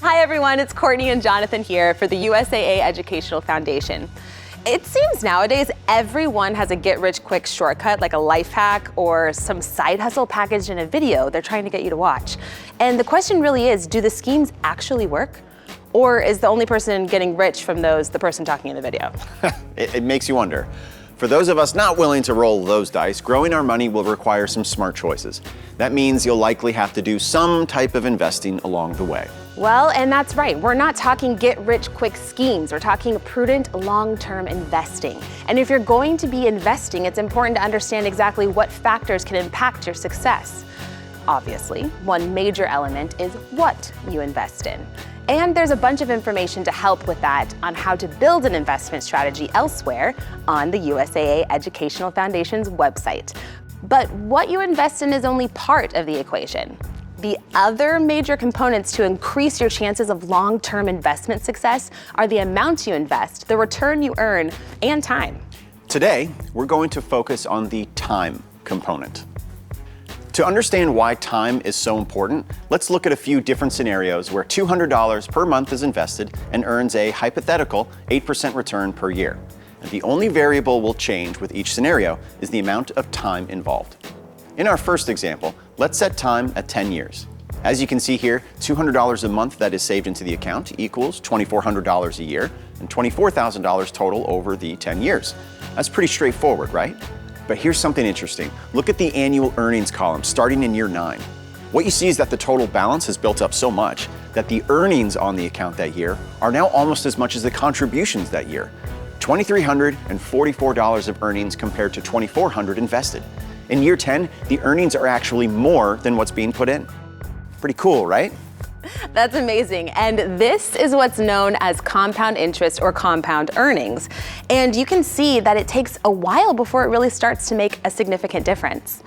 Hi everyone, it's Courtney and Jonathan here for the USAA Educational Foundation. It seems nowadays everyone has a get-rich-quick shortcut like a life hack or some side hustle packaged in a video they're trying to get you to watch. And the question really is, do the schemes actually work? Or is the only person getting rich from those the person talking in the video? It makes you wonder. For those of us not willing to roll those dice, growing our money will require some smart choices. That means you'll likely have to do some type of investing along the way. Well, and that's right. We're not talking get-rich-quick schemes. We're talking prudent, long-term investing. And if you're going to be investing, it's important to understand exactly what factors can impact your success. Obviously, one major element is what you invest in. And there's a bunch of information to help with that on how to build an investment strategy elsewhere on the USAA Educational Foundation's website. But what you invest in is only part of the equation. The other major components to increase your chances of long-term investment success are the amount you invest, the return you earn, and time. Today, we're going to focus on the time component. To understand why time is so important, let's look at a few different scenarios where $200 per month is invested and earns a hypothetical 8% return per year. And the only variable will change with each scenario is the amount of time involved. In our first example, let's set time at 10 years. As you can see here, $200 a month that is saved into the account equals $2,400 a year and $24,000 total over the 10 years. That's pretty straightforward, right? But here's something interesting. Look at the annual earnings column starting in year 9. What you see is that the total balance has built up so much that the earnings on the account that year are now almost as much as the contributions that year. $2,344 of earnings compared to $2,400 invested. In year 10, the earnings are actually more than what's being put in. Pretty cool, right? That's amazing. And this is what's known as compound interest or compound earnings. And you can see that it takes a while before it really starts to make a significant difference.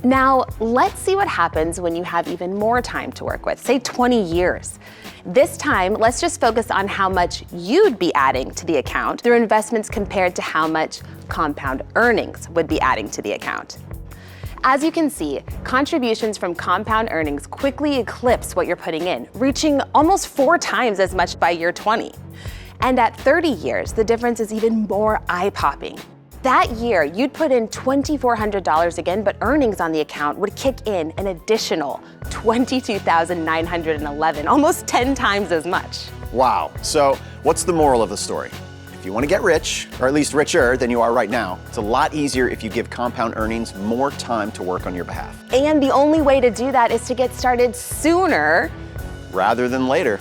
Now, let's see what happens when you have even more time to work with, say 20 years. This time, let's just focus on how much you'd be adding to the account through investments compared to how much compound earnings would be adding to the account. As you can see, contributions from compound earnings quickly eclipse what you're putting in, reaching almost 4 times as much by year 20. And at 30 years, the difference is even more eye-popping. That year, you'd put in $2,400 again, but earnings on the account would kick in an additional $22,911, almost 10 times as much. Wow. So what's the moral of the story? If you want to get rich, or at least richer than you are right now, it's a lot easier if you give compound earnings more time to work on your behalf. And the only way to do that is to get started sooner rather than later.